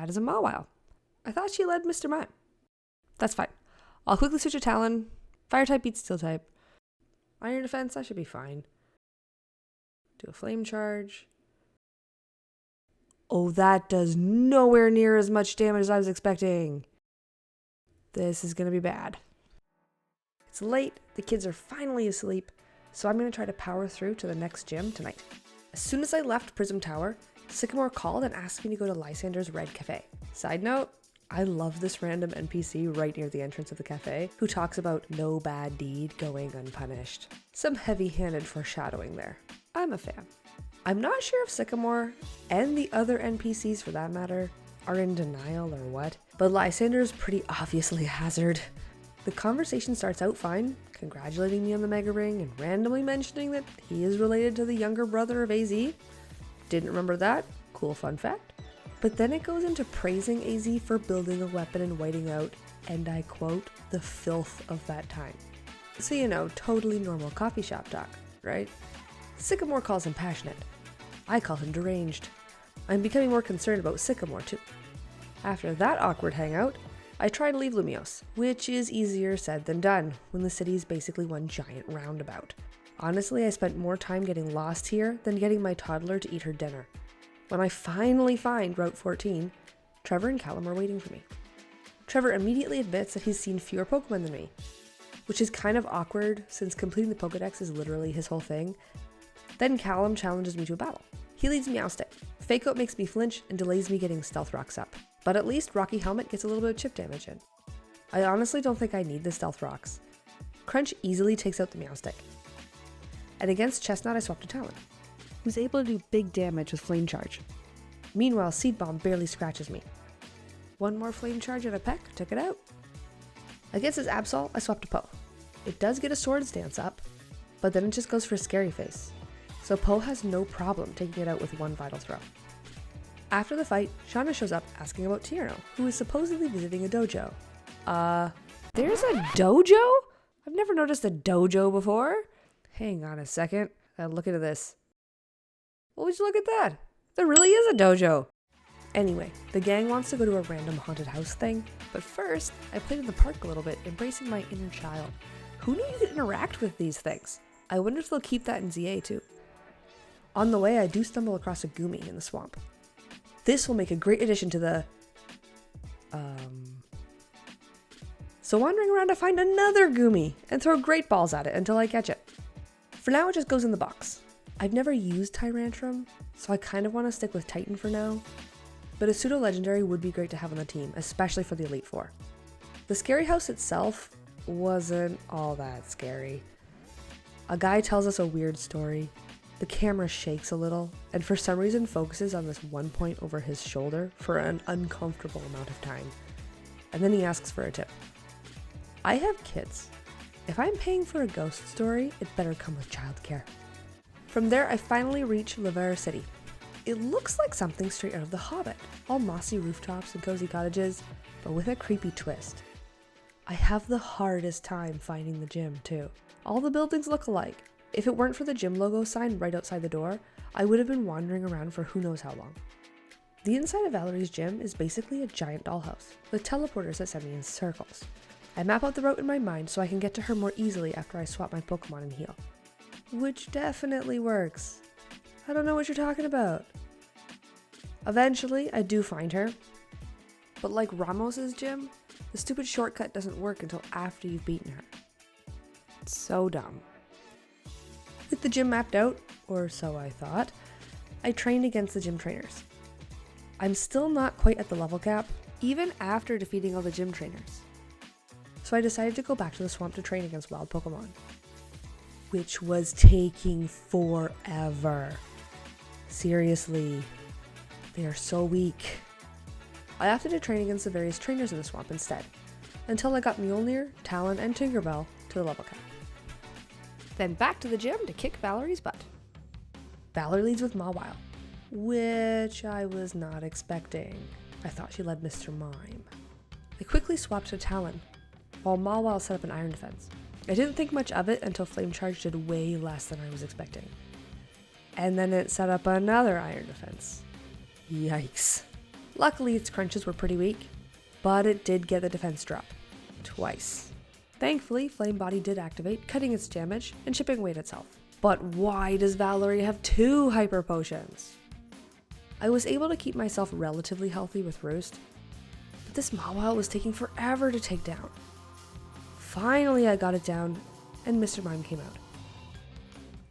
bad as a Mawile. I thought she led Mr. Mime. That's fine. I'll quickly switch to Talon. Fire type beats Steel type. Iron defense, I should be fine. Do a flame charge. Oh, that does nowhere near as much damage as I was expecting. This is going to be bad. It's late. The kids are finally asleep. So I'm going to try to power through to the next gym tonight. As soon as I left Prism Tower, Sycamore called and asked me to go to Lysander's Red Cafe. Side note, I love this random NPC right near the entrance of the cafe who talks about no bad deed going unpunished. Some heavy-handed foreshadowing there. I'm a fan. I'm not sure if Sycamore, and the other NPCs for that matter, are in denial or what, but Lysander is pretty obviously a hazard. The conversation starts out fine, congratulating me on the Mega Ring and randomly mentioning that he is related to the younger brother of AZ. Didn't remember that. Cool fun fact. But then it goes into praising AZ for building a weapon and whiting out, and I quote, the filth of that time. So you know, totally normal coffee shop talk, right? Sycamore calls him passionate. I call him deranged. I'm becoming more concerned about Sycamore too. After that awkward hangout, I try to leave Lumiose, which is easier said than done when the city is basically one giant roundabout. Honestly, I spent more time getting lost here than getting my toddler to eat her dinner. When I finally find Route 14, Trevor and Callum are waiting for me. Trevor immediately admits that he's seen fewer Pokemon than me, which is kind of awkward since completing the Pokedex is literally his whole thing. Then Callum challenges me to a battle. He leads Meowstic. Fake Out makes me flinch and delays me getting Stealth Rocks up. But at least Rocky Helmet gets a little bit of chip damage in. I honestly don't think I need the Stealth Rocks. Crunch easily takes out the Meowstic. And against Chestnut I swap to Talon, who's able to do big damage with Flame Charge. Meanwhile, Seed Bomb barely scratches me. One more Flame Charge and a peck took it out. Against his Absol, I swap to Poe. It does get a Swords Dance up, but then it just goes for a Scary Face. So Poe has no problem taking it out with one Vital Throw. After the fight, Shauna shows up asking about Tierno, who is supposedly visiting a dojo. There's a dojo? I've never noticed a dojo before. Hang on a second. Look into this. Well, would you look at that? There really is a dojo. Anyway, the gang wants to go to a random haunted house thing, but first, I played in the park a little bit, embracing my inner child. Who knew you could interact with these things? I wonder if they'll keep that in ZA too. On the way, I do stumble across a Goomy in the swamp. This will make a great addition to the... So wandering around to find another Goomy and throw great balls at it until I catch it. For now, it just goes in the box. I've never used Tyrantrum, so I kind of want to stick with Titan for now, but a pseudo-legendary would be great to have on the team, especially for the Elite Four. The scary house itself wasn't all that scary. A guy tells us a weird story, the camera shakes a little, and for some reason focuses on this one point over his shoulder for an uncomfortable amount of time, and then he asks for a tip. I have kids. If I'm paying for a ghost story, it better come with childcare. From there, I finally reach Laverre City. It looks like something straight out of The Hobbit, all mossy rooftops and cozy cottages, but with a creepy twist. I have the hardest time finding the gym, too. All the buildings look alike. If it weren't for the gym logo sign right outside the door, I would have been wandering around for who knows how long. The inside of Valerie's gym is basically a giant dollhouse, with teleporters that send me in circles. I map out the route in my mind so I can get to her more easily after I swap my Pokemon and heal. Which definitely works. I don't know what you're talking about. Eventually, I do find her. But like Ramos's gym, the stupid shortcut doesn't work until after you've beaten her. It's so dumb. With the gym mapped out, or so I thought, I trained against the gym trainers. I'm still not quite at the level cap, even after defeating all the gym trainers. So I decided to go back to the swamp to train against wild Pokemon, which was taking forever. Seriously, they are so weak. I opted to train against the various trainers in the swamp instead, until I got Mjolnir, Talon, and Tinkerbell to the level cap. Then back to the gym to kick Valerie's butt. Valerie leads with Mawile, which I was not expecting. I thought she led Mr. Mime. I quickly swapped to Talon, while Mawile set up an Iron Defense. I didn't think much of it until Flame Charge did way less than I was expecting. And then it set up another Iron Defense. Yikes. Luckily, its crunches were pretty weak, but it did get the defense drop. Twice. Thankfully, Flame Body did activate, cutting its damage and chipping away at itself. But why does Valerie have 2 hyper potions? I was able to keep myself relatively healthy with Roost, but this Mawile was taking forever to take down. Finally, I got it down, and Mr. Mime came out.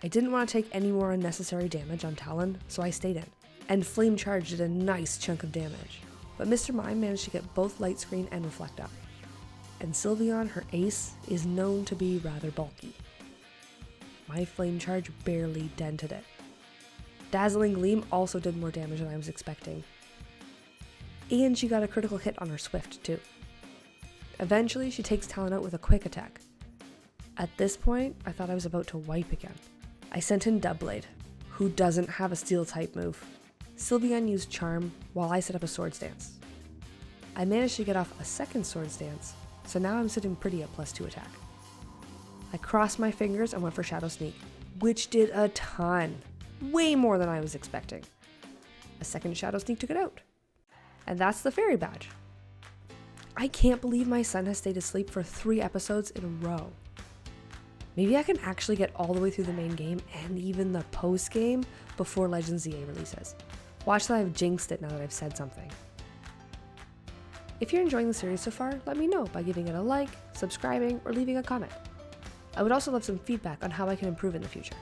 I didn't want to take any more unnecessary damage on Talon, so I stayed in, and Flame Charge did a nice chunk of damage. But Mr. Mime managed to get both Light Screen and Reflect up. And Sylveon, her ace, is known to be rather bulky. My Flame Charge barely dented it. Dazzling Gleam also did more damage than I was expecting. And she got a critical hit on her Swift too. Eventually, she takes Talon out with a quick attack. At this point, I thought I was about to wipe again. I sent in Dubblade, who doesn't have a Steel type move. Sylveon used Charm while I set up a Sword Stance. I managed to get off a second Sword Stance, so now I'm sitting pretty at +2 attack. I crossed my fingers and went for Shadow Sneak, which did a ton. Way more than I was expecting. A second Shadow Sneak took it out. And that's the Fairy Badge. I can't believe my son has stayed asleep for 3 episodes in a row. Maybe I can actually get all the way through the main game and even the post game before Legends ZA releases. Watch that I've jinxed it now that I've said something. If you're enjoying the series so far, let me know by giving it a like, subscribing, or leaving a comment. I would also love some feedback on how I can improve in the future.